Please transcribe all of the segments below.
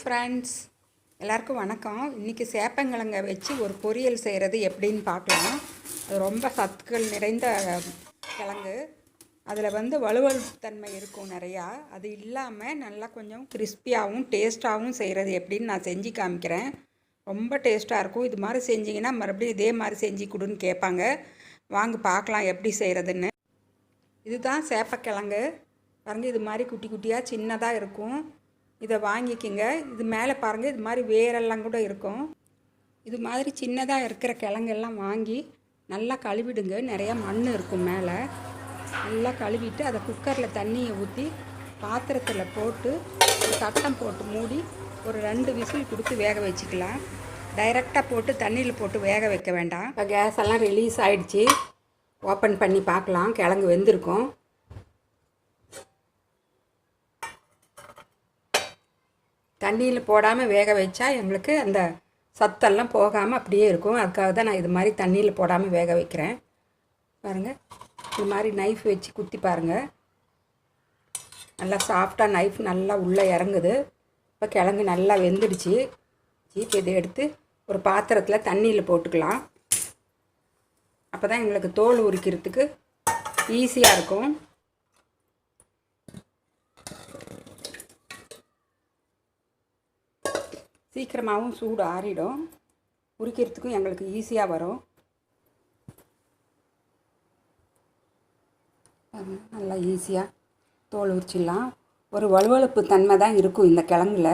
Friends, எல்லாருக்கும் வணக்கம். இன்றைக்கி சேப்பங்கிழங்க வச்சு ஒரு பொரியல் செய்கிறது எப்படின்னு பார்க்கலாம். அது ரொம்ப சத்துக்கள் நிறைந்த கிழங்கு. அதில் வலுவழுப்புத்தன்மை இருக்கும் நிறையா. அது இல்லாமல் நல்லா கொஞ்சம் கிறிஸ்பியாகவும் டேஸ்ட்டாகவும் செய்கிறது எப்படின்னு நான் செஞ்சு காமிக்கிறேன். ரொம்ப டேஸ்ட்டாக இருக்கும். இது மாதிரி செஞ்சிங்கன்னா மறுபடியும் இதே மாதிரி செஞ்சு கொடுன்னு கேட்பாங்க. வாங்க பார்க்கலாம் எப்படி செய்கிறதுன்னு. இதுதான் சேப்பக்கிழங்கு பாருங்கள். இது மாதிரி குட்டி குட்டியாக சின்னதாக இருக்கும். இதை வாங்கிக்கிங்க. இது மேலே பாருங்கள், இது மாதிரி வேரெல்லாம் கூட இருக்கும். இது மாதிரி சின்னதாக இருக்கிற கிழங்கெல்லாம் வாங்கி நல்லா கழுவிடுங்க. நிறையா மண் இருக்கும் மேலே. நல்லா கழுவிட்டு அதை குக்கரில் தண்ணியை ஊற்றி பாத்திரத்தில் போட்டு ஒரு தட்டம் போட்டு மூடி ஒரு 2 விசில் கொடுத்து வேக வச்சுக்கலாம். டைரெக்டாக போட்டு தண்ணியில் போட்டு வேக வைக்க வேண்டாம். இப்போ கேஸ் எல்லாம் ரிலீஸ் ஆகிடுச்சி. ஓப்பன் பண்ணி பார்க்கலாம். கிழங்கு வெந்திருக்கும். தண்ணியில் போடாமல் வேக வச்சா எங்களுக்கு அந்த சத்தெல்லாம் போகாமல் அப்படியே இருக்கும். அதுக்காக தான் நான் இது மாதிரி தண்ணியில் போடாமல் வேக வைக்கிறேன். பாருங்கள், இது மாதிரி நைஃப் வச்சு குத்தி பாருங்கள். நல்லா சாஃப்டாக நைஃப் நல்லா உள்ளே இறங்குது. இப்போ கிழங்கு நல்லா வெந்துடுச்சு. இப்போ இதை எடுத்து ஒரு பாத்திரத்தில் தண்ணியில் போட்டுக்கலாம். அப்போ தான் எங்களுக்கு தோல் உரிக்கிறதுக்கு ஈஸியாக இருக்கும். சீக்கிரமாகவும் சூடு ஆறிடும். உரிக்கிறதுக்கும் எங்களுக்கு ஈஸியாக வரும். நல்லா ஈஸியாக தோல் உரிச்சிடலாம். ஒரு வலுவழுப்பு தன்மை தான் இருக்கும் இந்த கிழங்குல.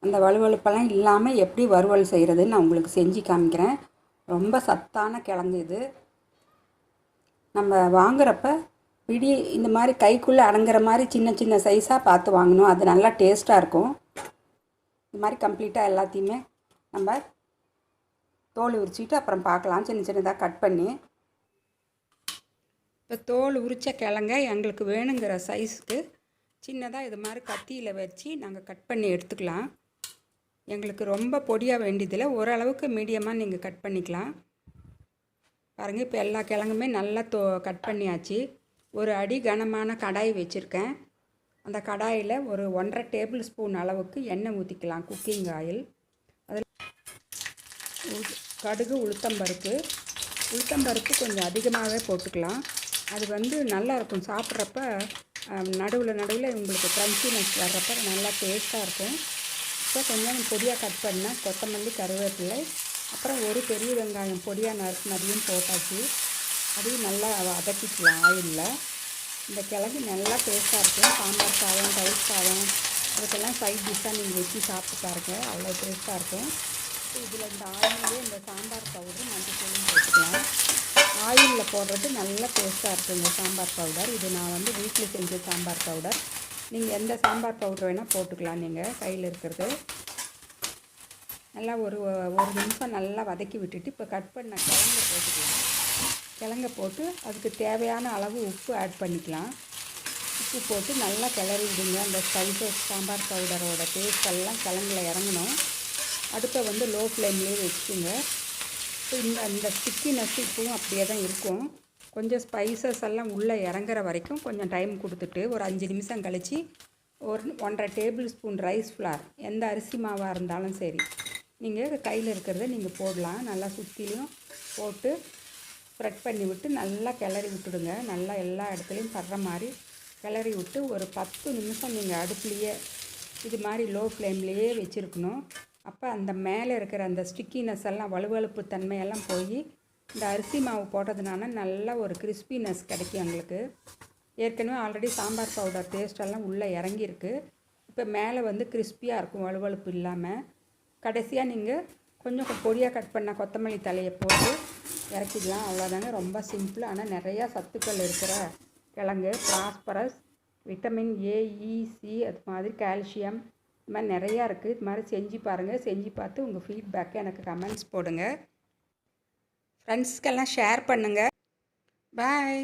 அந்த வலுவழுப்பெல்லாம் இல்லாமல் எப்படி வறுவல் செய்கிறதுன்னு நான் உங்களுக்கு செஞ்சு காமிக்கிறேன். ரொம்ப சத்தான கிழங்கு இது. நம்ம வாங்குறப்ப பிடி இந்த மாதிரி கைக்குள்ளே அடங்குற மாதிரி சின்ன சின்ன சைஸாக பார்த்து வாங்கணும். அது நல்லா டேஸ்ட்டாக இருக்கும். இது மாதிரி கம்ப்ளீட்டாக எல்லாத்தையுமே நம்ம தோல் உரிச்சிட்டு அப்புறம் பார்க்கலாம். சின்ன சின்னதாக கட் பண்ணி. இப்போ தோல் உரித்த கிழங்க எங்களுக்கு வேணுங்கிற சைஸுக்கு சின்னதாக இது மாதிரி கத்தியில் வச்சு நாங்கள் கட் பண்ணி எடுத்துக்கலாம். எங்களுக்கு ரொம்ப பொடியாக வேண்டியதில்லை, ஓரளவுக்கு மீடியமாக நீங்கள் கட் பண்ணிக்கலாம். பாருங்கள், இப்போ எல்லா கிழங்குமே நல்லா கட் பண்ணியாச்சு. ஒரு அடி கனமான கடாய் வச்சுருக்கேன். அந்த கடாயில் ஒரு 1.5 டேபிள் ஸ்பூன் அளவுக்கு எண்ணெய் ஊற்றிக்கலாம். Cooking oil. அதில் கடுகு, உளுத்தம்பருப்பு கொஞ்சம் அதிகமாகவே போட்டுக்கலாம். அது நல்லா இருக்கும். சாப்பிட்றப்ப நடுவில் உங்களுக்கு க்ரன்ச்சினஸ் வர்றப்ப நல்லா டேஸ்ட்டாக இருக்கும். இப்போ கொஞ்சம் பொடியாக கட் பண்ணால் கொத்தமல்லி, கருவேப்பிலை, அப்புறம் ஒரு பெரிய வெங்காயம் பொடியாக நறுக்குனதையும் போட்டாச்சு. அதையும் நல்லா வதக்கிக்கலாம் ஆயிலில். இந்த கிழங்கு நல்லா டேஸ்ட்டாக இருக்கும். சாம்பார் சாதம், தயிர் சாதம், அதுக்கெல்லாம் சைட் டிஷ்ஷாக நீங்கள் வச்சு சாப்பிட்டு பாருங்கள். அவ்வளோ டேஸ்ட்டாக இருக்கும். இதில் இந்த ஆயிலே இந்த சாம்பார் பவுடர் மஞ்சள் போட்டுக்கலாம். ஆயிலில் போடுறது நல்லா டேஸ்ட்டாக இருக்கும் இந்த சாம்பார் பவுடர். இது நான் வீட்டில் செஞ்ச சாம்பார் பவுடர். நீங்கள் எந்த சாம்பார் பவுடர் வேணால் போட்டுக்கலாம். நீங்கள் கையில் இருக்கிறது நல்லா ஒரு நிமிஷம் நல்லா வதக்கி விட்டுட்டு இப்போ கட் பண்ண கிழங்க போட்டுக்கலாம். கிழங்க போட்டு அதுக்கு தேவையான அளவு உப்பு ஆட் பண்ணிக்கலாம். உப்பு போட்டு நல்லா கிளறி விடுங்க. அந்த ஸ்பைசஸ் சாம்பார் பவுடரோட டேஸ்ட் எல்லாம் கிழங்குல இறங்கணும். அடுப்பை லோ ஃப்ளேம்லேயே வச்சுக்கோங்க. இப்போ இந்த ஸ்டிக்கினஸ் இப்பவும் அப்படியே தான் இருக்கும். கொஞ்சம் ஸ்பைசஸ் எல்லாம் உள்ளே இறங்குற வரைக்கும் கொஞ்சம் டைம் கொடுத்துட்டு ஒரு 5 நிமிஷம் கழித்து ஒரு 1.5 டேபிள் ஸ்பூன் ரைஸ் ஃப்ளார், எந்த அரிசி மாவாக இருந்தாலும் சரி, நீங்கள் கையில் இருக்கிறத நீங்கள் போடலாம். நல்லா சுற்றிலையும் போட்டு ஸ்ப்ரெட் பண்ணி விட்டு நல்லா கிளறி விட்டுடுங்க. நல்லா எல்லா இடத்துலையும் படுற மாதிரி கிளறி விட்டு ஒரு 10 நிமிஷம் நீங்கள் அடுப்புலையே இது மாதிரி லோ ஃப்ளேம்லேயே வச்சுருக்கணும். அப்போ அந்த மேலே இருக்கிற அந்த ஸ்டிக்கினஸ் எல்லாம் வலுவழுப்பு தன்மையெல்லாம் போய் இந்த அரிசி மாவு போட்டதுனால நல்ல ஒரு கிறிஸ்பினஸ் கிடைக்கும் எங்களுக்கு. ஏற்கனவே ஆல்ரெடி சாம்பார் பவுடர் டேஸ்டெல்லாம் உள்ளே இறங்கியிருக்கு. இப்போ மேலே கிறிஸ்பியாக இருக்கும், வலுவழுப்பு இல்லாமல். கடைசியாக நீங்கள் கொஞ்சம் பொடியாக கட் பண்ண கொத்தமல்லி தலையை போட்டு இறக்கிடலாம். அவ்வளோதாங்க. ரொம்ப சிம்பிள். ஆனால் நிறையா சத்துக்கள் இருக்கிற கிழங்கு. Phosphorus, vitamin A, E, C, அது மாதிரி கால்சியம், இது மாதிரி நிறையா இருக்குது. இது மாதிரி செஞ்சு பாருங்கள். செஞ்சு பார்த்து உங்கள் ஃபீட்பேக்கை எனக்கு கமெண்ட்ஸ் போடுங்க. ஃப்ரெண்ட்ஸ்க்கெல்லாம் ஷேர் பண்ணுங்கள். பாய்.